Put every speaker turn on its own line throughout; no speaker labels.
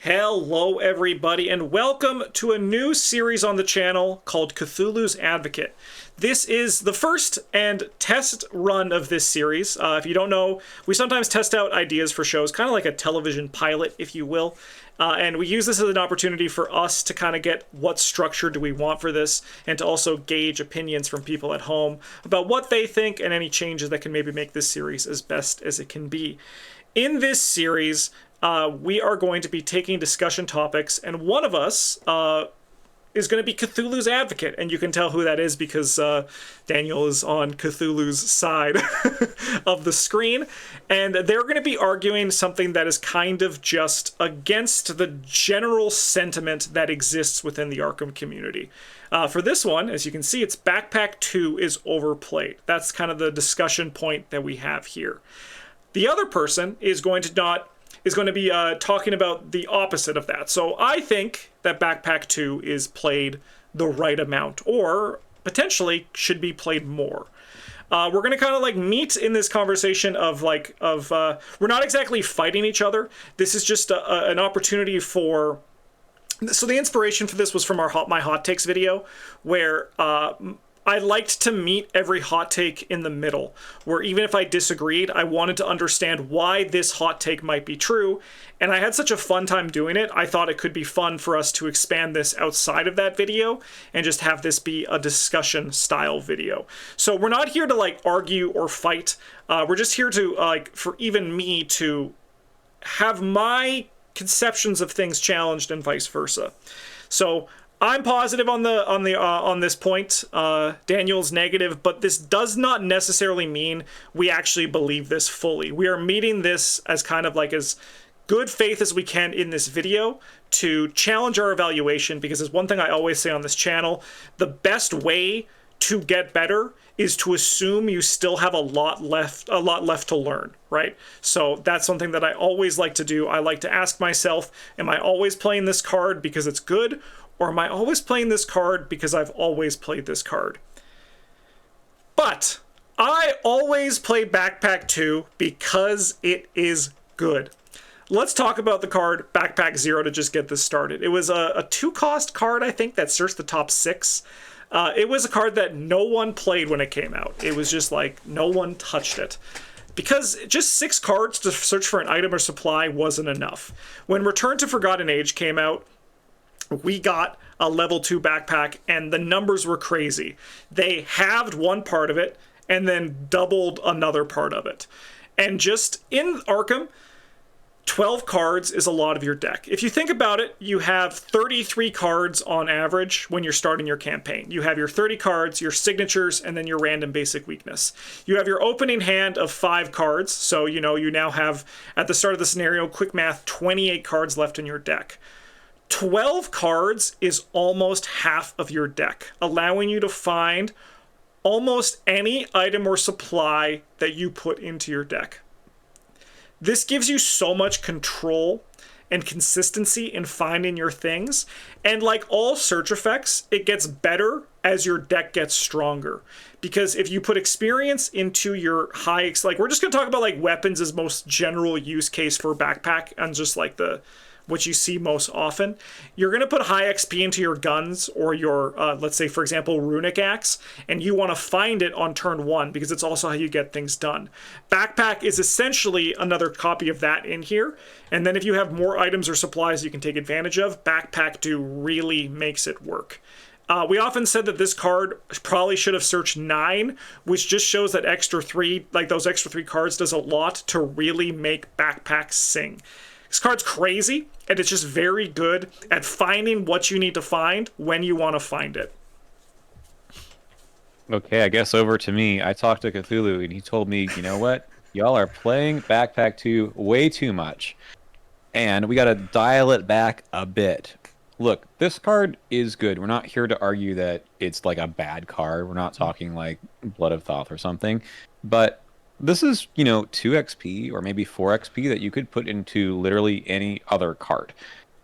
Hello everybody and welcome to a new series on the channel called Cthulhu's Advocate. This is the first and test run of this series. If you don't know, we sometimes test out ideas for shows, kind of like a television pilot, if you will. And we use this as an opportunity for us to kind of get what structure do we want for this, and to also gauge opinions from people at home about what they think and any changes that can maybe make this series as best as it can be. In this series, we are going to be taking discussion topics, and one of us is going to be Cthulhu's Advocate, and you can tell who that is because Daniel is on Cthulhu's side of the screen, and they're going to be arguing something that is kind of just against the general sentiment that exists within the Arkham community. For this one, as you can see, it's Backpack 2 is overplayed. That's kind of the discussion point that we have here. The other person is going to be talking about the opposite of that. So I think that Backpack 2 is played the right amount, or potentially should be played more. We're going to kind of like meet in this conversation of we're not exactly fighting each other. This is just an opportunity for... So the inspiration for this was from my hot takes video, where I liked to meet every hot take in the middle, where even if I disagreed, I wanted to understand why this hot take might be true, and I had such a fun time doing it, I thought it could be fun for us to expand this outside of that video, and just have this be a discussion style video. So we're not here to like argue or fight, we're just here to for even me to have my conceptions of things challenged and vice versa. So I'm positive on this point. Daniel's negative, but this does not necessarily mean we actually believe this fully. We are meeting this as kind of like as good faith as we can in this video to challenge our evaluation, because there's one thing I always say on this channel: the best way to get better is to assume you still have a lot left to learn, right? So that's something that I always like to do. I like to ask myself, am I always playing this card because it's good? Or am I always playing this card because I've always played this card? But I always play Backpack 2 because it is good. Let's talk about the card Backpack 0 to just get this started. It was a 2-cost card, I think, that searched the top 6. It was a card that no one played when it came out. It was just like no one touched it, because just 6 cards to search for an item or supply wasn't enough. When Return to Forgotten Age came out, we got a level 2 backpack, and the numbers were crazy. They halved one part of it and then doubled another part of it. And just in Arkham, 12 cards is a lot of your deck. If you think about it, you have 33 cards on average when you're starting your campaign. You have your 30 cards, your signatures, and then your random basic weakness. You have your opening hand of 5 cards, so you now have, at the start of the scenario, quick math, 28 cards left in your deck. 12 cards is almost half of your deck, allowing you to find almost any item or supply that you put into your deck. This gives you so much control and consistency in finding your things, and like all search effects, it gets better as your deck gets stronger. Because if you put experience into your we're just going to talk about like weapons as most general use case for backpack, and just like what you see most often. You're going to put high XP into your guns or your, let's say, for example, Runic Axe, and you want to find it on turn 1 because it's also how you get things done. Backpack is essentially another copy of that in here, and then if you have more items or supplies you can take advantage of, Backpack 2 really makes it work. We often said that this card probably should have searched 9, which just shows that extra 3, like those extra 3 cards, does a lot to really make Backpack sing. This card's crazy, and it's just very good at finding what you need to find when you want to find it.
Okay, I guess over to me. I talked to Cthulhu, and he told me, you know what? Y'all are playing Backpack 2 way too much, and we got to dial it back a bit. Look, this card is good. We're not here to argue that it's like a bad card. We're not talking like Blood of Thoth or something, but this is, 2 XP or maybe 4 XP that you could put into literally any other card.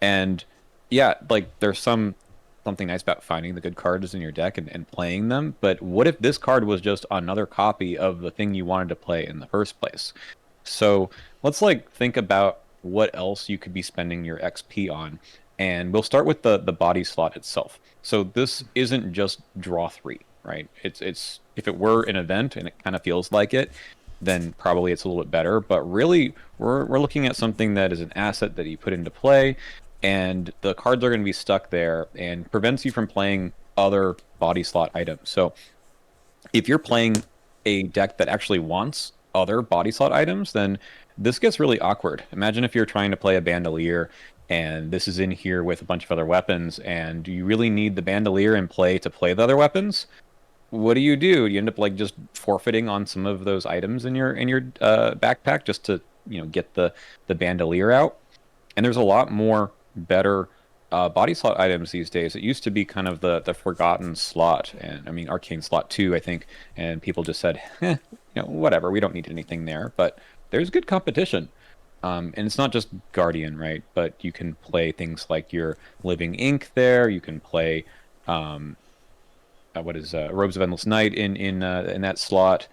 And yeah, like there's something nice about finding the good cards in your deck and playing them. But what if this card was just another copy of the thing you wanted to play in the first place? So let's think about what else you could be spending your XP on. And we'll start with the body slot itself. So this isn't just draw three, right? It's if it were an event and it kind of feels like it, then probably it's a little bit better. But really, we're looking at something that is an asset that you put into play, and the cards are going to be stuck there and prevents you from playing other body slot items. So if you're playing a deck that actually wants other body slot items, then this gets really awkward. Imagine if you're trying to play a bandolier and this is in here with a bunch of other weapons, and you really need the bandolier in play to play the other weapons. What do? You end up like just forfeiting on some of those items in your backpack just to get the bandolier out. And there's a lot more better body slot items these days. It used to be kind of the forgotten slot, and I mean arcane slot too, I think. And people just said, whatever, we don't need anything there. But there's good competition, and it's not just Guardian, right? But you can play things like your Living Ink there. You can play what is Robes of Endless Night in that slot.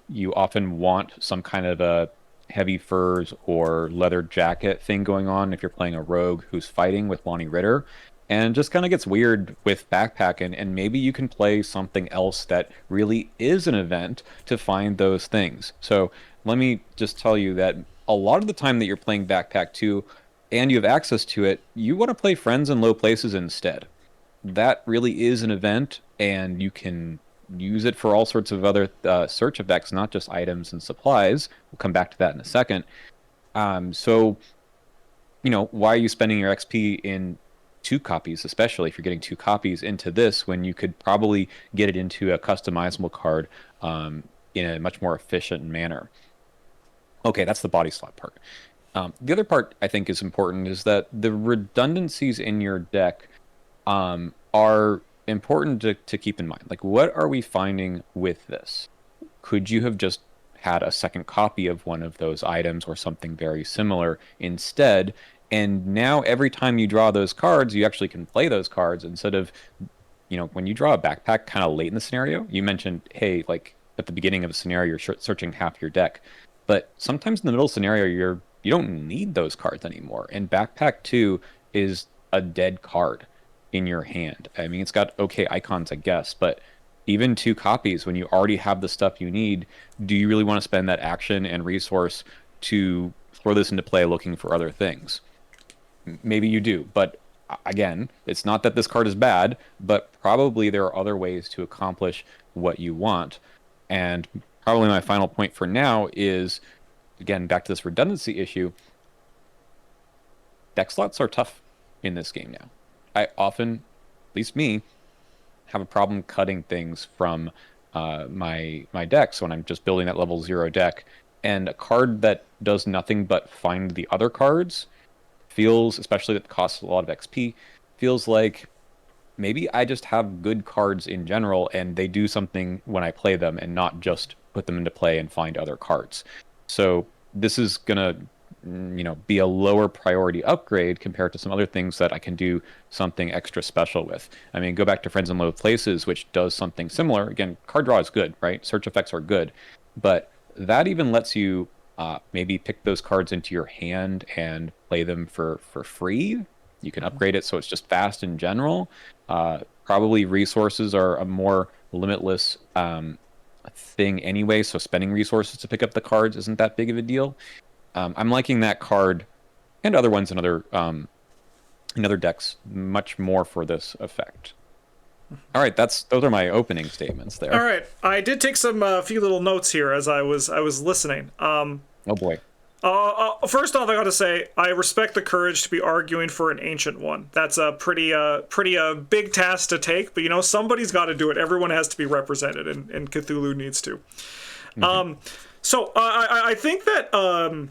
You often want some kind of a heavy furs or leather jacket thing going on if you're playing a rogue who's fighting with Lonnie Ritter. And it just kind of gets weird with backpack, and maybe you can play something else that really is an event to find those things. So let me just tell you that a lot of the time that you're playing backpack 2 and you have access to it, you want to play Friends in Low Places instead. That really is an event, and you can use it for all sorts of other search effects, not just items and supplies. We'll come back to that in a second. So, why are you spending your XP in 2 copies, especially if you're getting 2 copies into this, when you could probably get it into a customizable card in a much more efficient manner? Okay, that's the body slot part. The other part I think is important is that the redundancies in your deck are important to keep in mind. Like, what are we finding with this? Could you have just had a second copy of one of those items or something very similar instead? And now every time you draw those cards, you actually can play those cards instead of, when you draw a backpack kind of late in the scenario. You mentioned, hey, like at the beginning of a scenario, you're searching half your deck. But sometimes in the middle scenario, you don't need those cards anymore. And backpack 2 is a dead card in your hand. I mean, it's got okay icons, I guess, but even 2 copies when you already have the stuff you need, do you really want to spend that action and resource to throw this into play looking for other things? Maybe you do, but again, it's not that this card is bad, but probably there are other ways to accomplish what you want. And probably my final point for now is, again, back to this redundancy issue. Deck slots are tough in this game now. I often, at least me, have a problem cutting things from my decks when I'm just building that level 0 deck. And a card that does nothing but find the other cards feels, especially that costs a lot of XP, feels like maybe I just have good cards in general and they do something when I play them and not just put them into play and find other cards. So this is going to be a lower priority upgrade compared to some other things that I can do something extra special with. I mean, go back to Friends in Low Places, which does something similar. Again, card draw is good, right? Search effects are good, but that even lets you maybe pick those cards into your hand and play them for free. You can upgrade it so it's just fast in general. Probably resources are a more limitless thing anyway, so spending resources to pick up the cards isn't that big of a deal. I'm liking that card and other ones in other decks much more for this effect. All right, those are my opening statements there.
All right, I did take some few little notes here as I was listening.
Oh boy.
First off, I got to say I respect the courage to be arguing for an ancient one. That's a pretty big task to take, but somebody's got to do it. Everyone has to be represented, and Cthulhu needs to. Mm-hmm. So I think that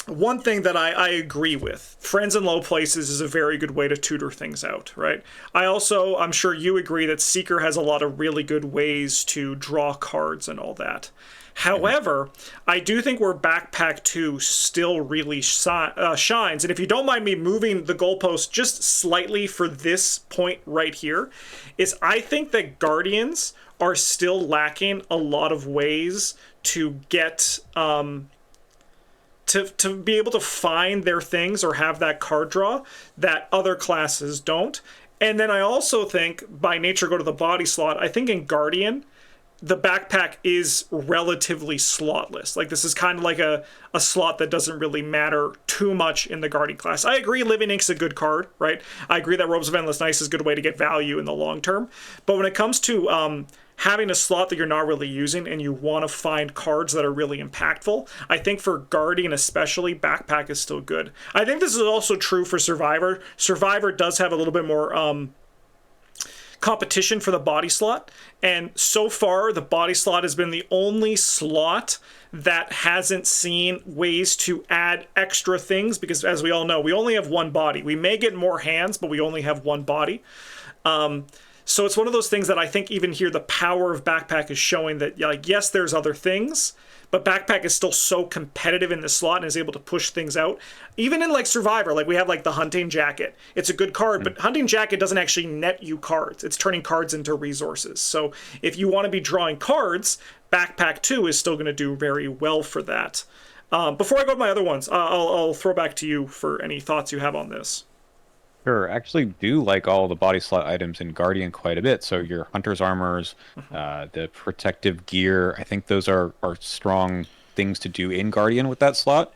one thing that I agree with, Friends in Low Places is a very good way to tutor things out, right? I'm sure you agree that Seeker has a lot of really good ways to draw cards and all that. However, I do think where Backpack 2 still really shines, and if you don't mind me moving the goalpost just slightly for this point right here, is I think that Guardians are still lacking a lot of ways to get to be able to find their things or have that card draw that other classes don't. And then I also think, by nature, go to the body slot. I think in Guardian, the backpack is relatively slotless. Like, this is kind of like a slot that doesn't really matter too much in the Guardian class. I agree Living Ink's a good card, right? I agree that Robes of Endless Night is a good way to get value in the long term. But when it comes to having a slot that you're not really using and you want to find cards that are really impactful, I think for Guardian especially, backpack is still good. I think this is also true for Survivor. Survivor does have a little bit more competition for the body slot, and so far the body slot has been the only slot that hasn't seen ways to add extra things, because as we all know, we only have one body. We may get more hands, but we only have one body. So it's one of those things that I think even here the power of backpack is showing that, like, yes, there's other things, but backpack is still so competitive in the slot and is able to push things out. Even in like Survivor, like we have like the hunting jacket. It's a good card, but hunting jacket doesn't actually net you cards. It's turning cards into resources. So if you want to be drawing cards, backpack 2 is still going to do very well for that. Before I go to my other ones, I'll throw back to you for any thoughts you have on this.
Sure, I actually do like all the body slot items in Guardian quite a bit. So your hunter's armors, the protective gear, I think those are strong things to do in Guardian with that slot.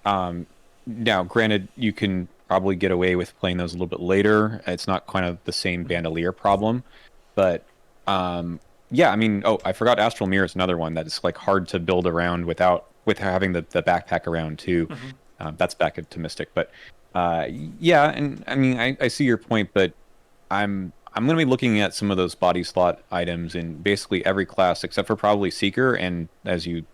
Now, granted, you can probably get away with playing those a little bit later. It's not kind of the same bandolier problem, but yeah, I mean, oh, I forgot Astral Mirror is another one that is like hard to build around with having the backpack around too. That's back to Mystic, but. Yeah, and I mean, I see your point, but I'm going to be looking at some of those body slot items in basically every class except for probably Seeker, and as you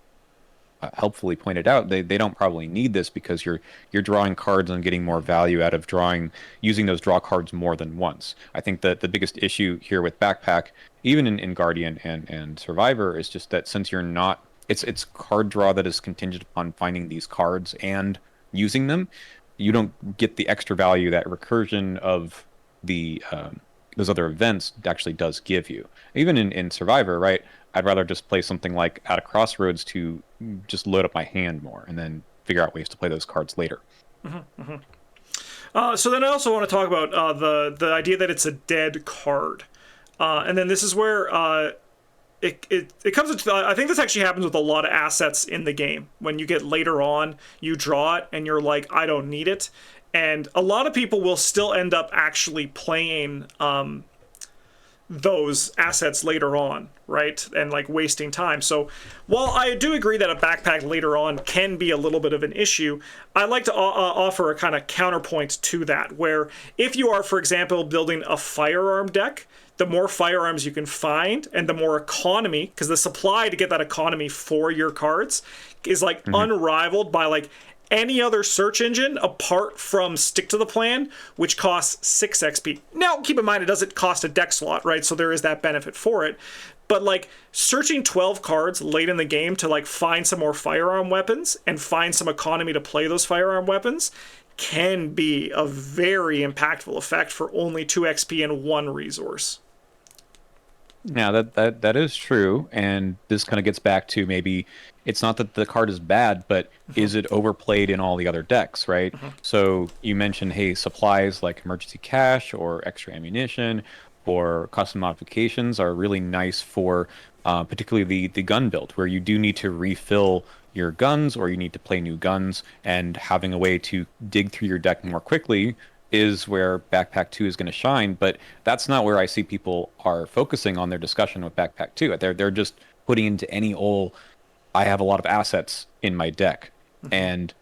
helpfully pointed out, they don't probably need this because you're drawing cards and getting more value out of using those draw cards more than once. I think that the biggest issue here with backpack, even in Guardian and Survivor, is just that since you're not, it's card draw that is contingent upon finding these cards and using them. You don't get the extra value that recursion of the those other events actually does give you. Even in Survivor, right? I'd rather just play something like At a Crossroads to just load up my hand more and then figure out ways to play those cards later.
So then I also want to talk about the idea that it's a dead card. And then this is where it comes into, I think this actually happens with a lot of assets in the game. When you get later on, you draw it and you're like, I don't need it. And a lot of people will still end up actually playing those assets later on, right? And like wasting time. So while I do agree that a backpack later on can be a little bit of an issue, I like to offer a kind of counterpoint to that, where if you are, for example, building a firearm deck, the more firearms you can find and the more economy, because the supply to get that economy for your cards is like unrivaled by like any other search engine apart from Stick to the Plan, which costs 6 XP. Now, keep in mind, it doesn't cost a deck slot, right? So there is that benefit for it. But like searching 12 cards late in the game to like find some more firearm weapons and find some economy to play those firearm weapons can be a very impactful effect for only 2 XP and 1 resource.
Now that is true, and this kind of gets back to maybe it's not that the card is bad, but is it overplayed in all the other decks, right? So you mentioned, hey, supplies like emergency cash or extra ammunition or custom modifications are really nice for particularly the gun build, where you do need to refill your guns or you need to play new guns, and having a way to dig through your deck more quickly is where Backpack 2 is going to shine. But that's not where I see people are focusing on their discussion with Backpack 2. They're just putting into any old, I have a lot of assets in my deck. And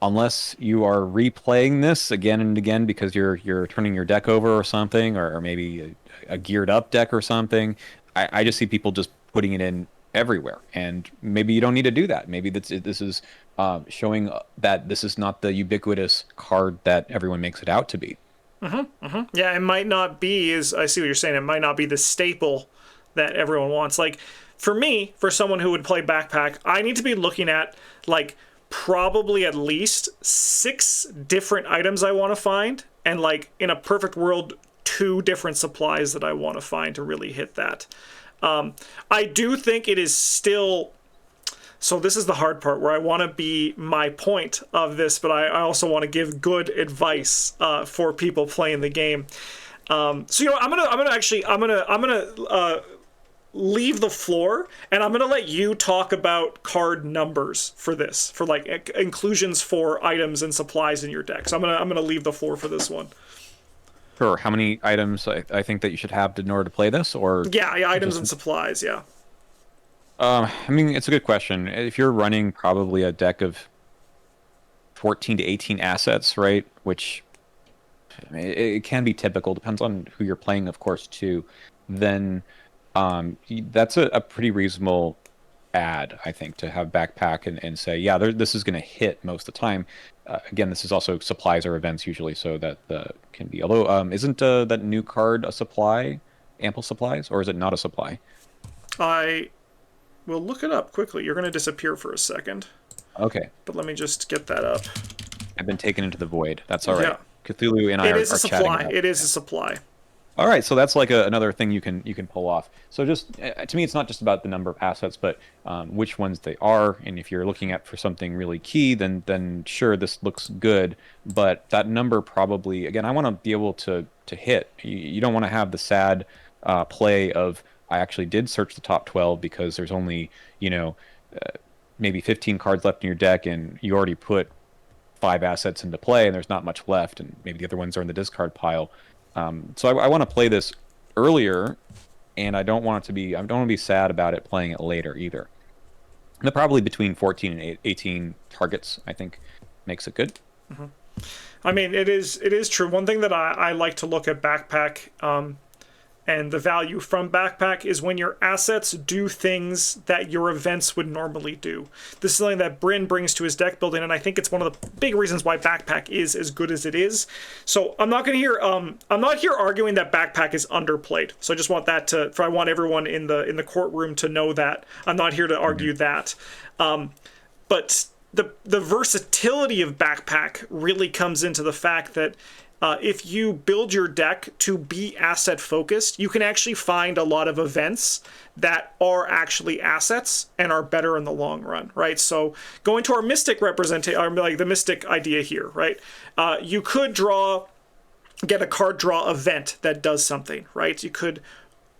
unless you are replaying this again and again because you're turning your deck over or something, or maybe a geared up deck or something, I just see people just putting it in everywhere. And maybe you don't need to do that. Maybe this is showing that this is not the ubiquitous card that everyone makes it out to be.
Yeah, it might not be, I see what you're saying, it might not be the staple that everyone wants. Like, for me, for someone who would play Backpack, I need to be looking at, like, probably at least 6 different items I want to find, and, like, in a perfect world, 2 different supplies that I want to find to really hit that. I do think it is still So this is the hard part where I want to be my point of this, but I also want to give good advice for people playing the game. So I'm gonna leave the floor, and I'm gonna let you talk about card numbers for this, for like inclusions for items and supplies in your deck. So I'm gonna leave the floor for this one.
Sure. How many items I think that you should have in order to play this, or
Yeah, items and supplies. Yeah.
I mean, it's a good question. If you're running probably a deck of 14 to 18 assets, right? Which I mean, it can be typical, depends on who you're playing, of course, too. Then that's a pretty reasonable add, I think, to have backpack and say, yeah, this is going to hit most of the time. Again, this is also supplies or events usually, so that can be. Although, isn't that new card a supply, ample supplies, or is it not a supply?
I will look it up quickly. You're going to disappear for a second.
Okay.
But let me just get that up.
I've been taken into the void. That's all right.
Yeah.
Cthulhu and I are
supply.
chatting.
It is a supply.
All right, so that's like another thing you can pull off. So just to me, it's not just about the number of assets, but which ones they are. And if you're looking at for something really key, then sure, this looks good. But that number probably, again, I want to be able to hit. You don't want to have the sad play of I actually did search the top 12 because there's only maybe 15 cards left in your deck, and you already put 5 assets into play, and there's not much left, and maybe the other ones are in the discard pile. So I want to play this earlier, and I don't want to be sad about it playing it later either. And probably between 14 and 18 targets, I think, makes it good.
Mm-hmm. I mean, it is true. One thing that I like to look at backpack and the value from backpack is when your assets do things that your events would normally do. This is something that Bryn brings to his deck building, and I think it's one of the big reasons why backpack is as good as it is. So I'm not here arguing that backpack is underplayed. So I just want I want everyone in the courtroom to know that I'm not here to argue that. But the versatility of backpack really comes into the fact that if you build your deck to be asset focused, you can actually find a lot of events that are actually assets and are better in the long run, right? So going to our Mystic representation, like the Mystic idea here, right? You could get a card draw event that does something, right? You could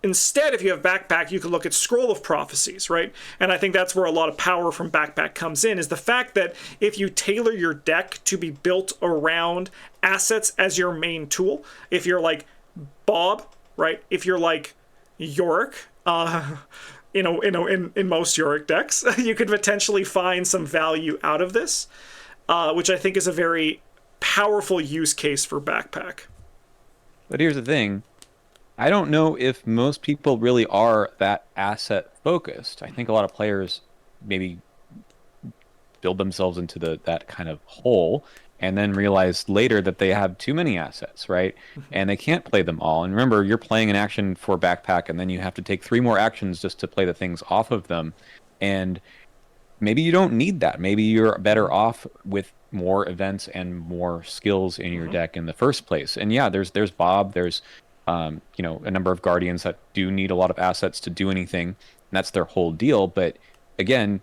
instead, if you have backpack, you could look at Scroll of Prophecies, right? And I think that's where a lot of power from backpack comes in, is the fact that if you tailor your deck to be built around assets as your main tool, if you're like Bob, right? If you're like Yorick, in most Yorick decks, you could potentially find some value out of this, which I think is a very powerful use case for backpack.
But here's the thing. I don't know if most people really are that asset focused. I think a lot of players maybe build themselves into that kind of hole and then realize later that they have too many assets, right? And they can't play them all. And remember, you're playing an action for backpack, and then you have to take 3 more actions just to play the things off of them. And maybe you don't need that. Maybe you're better off with more events and more skills in your deck in the first place. And yeah, there's Bob, there's a number of guardians that do need a lot of assets to do anything, and that's their whole deal. But again,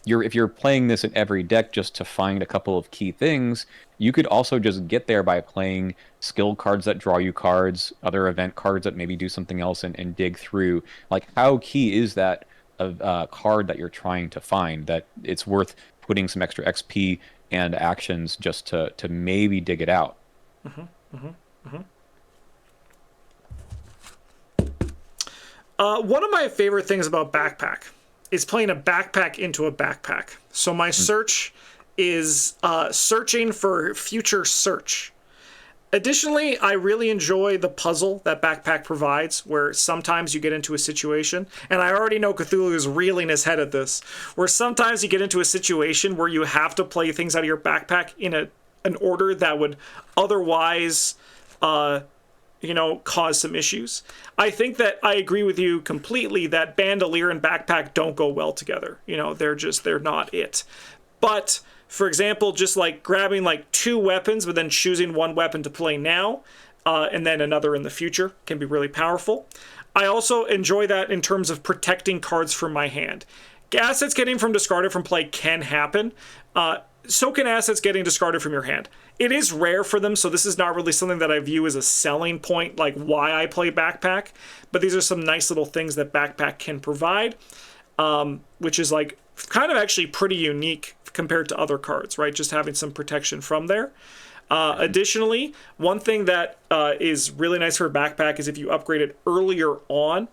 if you're playing this in every deck just to find a couple of key things, you could also just get there by playing skill cards that draw you cards, other event cards that maybe do something else, and dig through. Like, how key is that card that you're trying to find that it's worth putting some extra XP and actions just to maybe dig it out?
One of my favorite things about backpack is playing a backpack into a backpack. So my search is searching for future search. Additionally, I really enjoy the puzzle that backpack provides, where sometimes you get into a situation, and I already know Cthulhu is reeling his head at this, where sometimes you get into a situation where you have to play things out of your backpack in an order that would otherwise cause some issues. I think that I agree with you completely that bandolier and backpack don't go well together. They're not it. But for example, just like grabbing like 2 weapons, but then choosing one weapon to play now, and then another in the future can be really powerful. I also enjoy that in terms of protecting cards from my hand. assets getting from discarded from play can happen. So can assets getting discarded from your hand. It is rare for them, so this is not really something that I view as a selling point, like why I play Backpack. But these are some nice little things that Backpack can provide, which is like kind of actually pretty unique compared to other cards, right? Just having some protection from there. Additionally, one thing that is really nice for Backpack is if you upgrade it earlier on,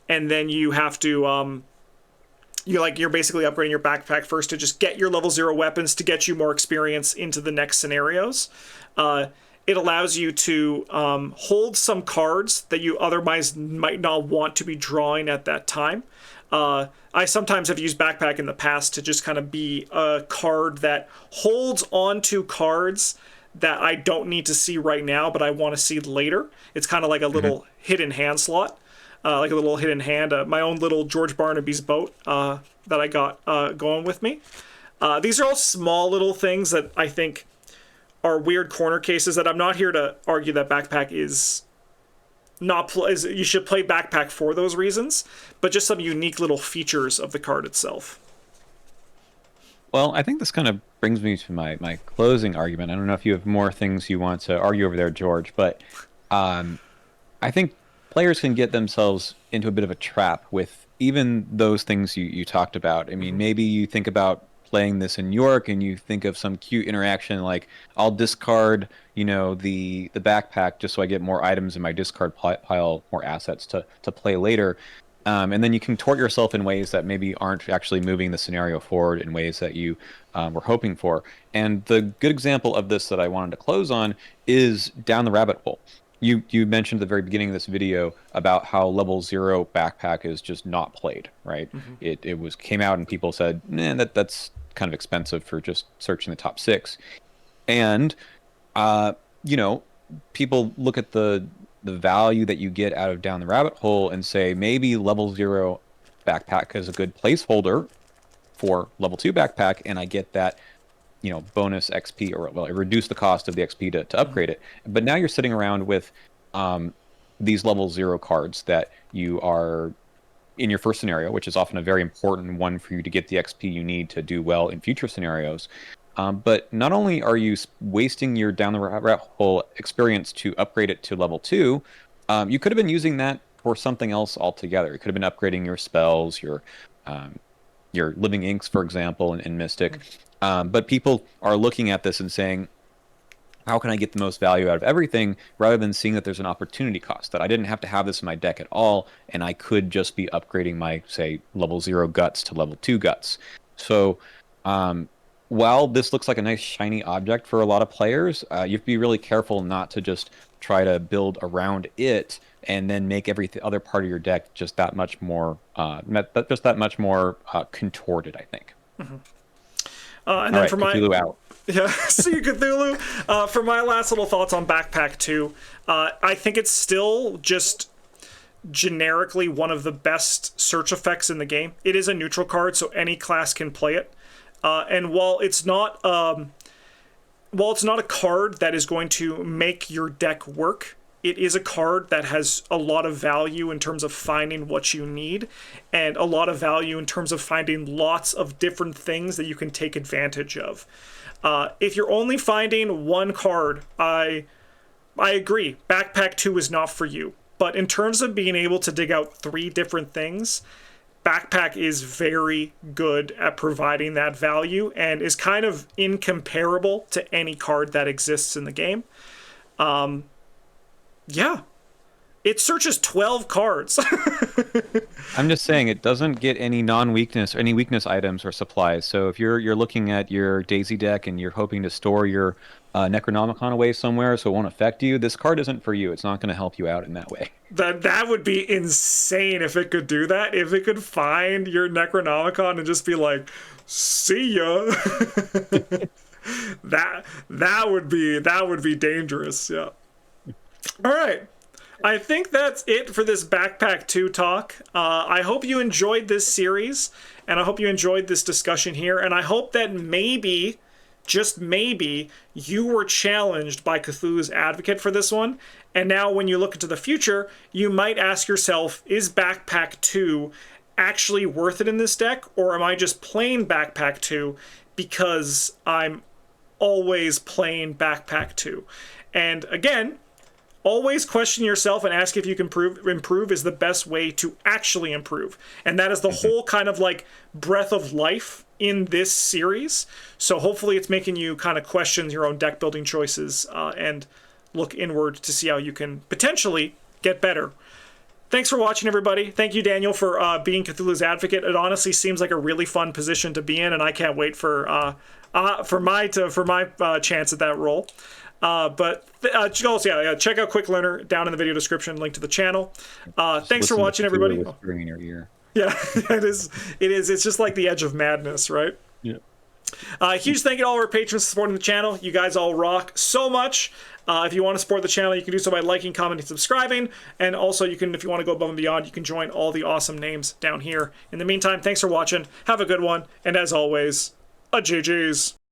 and then you have to you're basically upgrading your Backpack first to just get your level 0 weapons to get you more experience into the next scenarios. It allows you to hold some cards that you otherwise might not want to be drawing at that time. I sometimes have used Backpack in the past to just kind of be a card that holds onto cards that I don't need to see right now, but I want to see later. It's kind of like a little hidden hand slot, like a little hidden hand, my own little George Barnaby's boat that I got going with me. These are all small little things that I think are weird corner cases that I'm not here to argue that Backpack is not you should play Backpack for those reasons, but just some unique little features of the card itself.
Well, I think this kind of brings me to my closing argument. I don't know if you have more things you want to argue over there, George, but I think players can get themselves into a bit of a trap with even those things you talked about. I mean, maybe you think about playing this in York and you think of some cute interaction like, I'll discard, the Backpack just so I get more items in my discard pile, more assets to play later. And then you can tort yourself in ways that maybe aren't actually moving the scenario forward in ways that you were hoping for. And the good example of this that I wanted to close on is Down the Rabbit Hole. You mentioned at the very beginning of this video about how level 0 Backpack is just not played, right? It came out and people said, that's kind of expensive for just searching the top 6. And, people look at the value that you get out of Down the Rabbit Hole and say maybe level 0 Backpack is a good placeholder for level 2 Backpack, and I get that bonus XP, or it reduced the cost of the XP to upgrade it. But now you're sitting around with these level 0 cards that you are in your first scenario, which is often a very important one for you to get the XP you need to do well in future scenarios. But not only are you wasting your Down the Rabbit Hole experience to upgrade it to level 2, you could have been using that for something else altogether. You could have been upgrading your spells, your Living Inks, for example, in Mystic. But people are looking at this and saying, how can I get the most value out of everything, rather than seeing that there's an opportunity cost, that I didn't have to have this in my deck at all, and I could just be upgrading my, say, level 0 Guts to level 2 Guts. So while this looks like a nice shiny object for a lot of players, you have to be really careful not to just try to build around it and then make every other part of your deck just that much more contorted, I think.
And then
right,
for
Cthulhu out.
Yeah, see you, Cthulhu. For my last little thoughts on Backpack 2, I think it's still just generically one of the best search effects in the game. It is a neutral card, so any class can play it. And while it's not a card that is going to make your deck work, it is a card that has a lot of value in terms of finding what you need, and a lot of value in terms of finding lots of different things that you can take advantage of. If you're only finding one card, I agree. Backpack 2 is not for you. But in terms of being able to dig out 3 different things, Backpack is very good at providing that value and is kind of incomparable to any card that exists in the game. Yeah. It searches 12 cards.
I'm just saying it doesn't get any non-weakness, any weakness items or supplies. So if you're looking at your Daisy deck and you're hoping to store your Necronomicon away somewhere so it won't affect you, this card isn't for you. It's not going to help you out in that way.
That would be insane if it could do that. If it could find your Necronomicon and just be like, see ya. that would be dangerous. Yeah. All right. I think that's it for this Backpack 2 talk. I hope you enjoyed this series, and I hope you enjoyed this discussion here, and I hope that maybe, just maybe, you were challenged by Cthulhu's Advocate for this one, and now when you look into the future, you might ask yourself, is Backpack 2 actually worth it in this deck, or am I just playing Backpack 2 because I'm always playing Backpack 2? And again, always question yourself and ask if you can improve is the best way to actually improve. And that is the whole kind of like breath of life in this series. So hopefully it's making you kind of question your own deck building choices and look inward to see how you can potentially get better. Thanks for watching, everybody. Thank you, Daniel, for being Cthulhu's advocate. It honestly seems like a really fun position to be in, and I can't wait for my chance at that role. Check out Quick Learner down in the video description. Link to the channel. Thanks for watching, everybody.
Whispering in your ear.
Yeah, it is. It's just like the edge of madness, right?
Yeah.
Huge thank you to all of our patrons supporting the channel. You guys all rock so much. If you want to support the channel, you can do so by liking, commenting, subscribing. And also, you can, if you want to go above and beyond, you can join all the awesome names down here. In the meantime, thanks for watching. Have a good one. And as always, a GG's.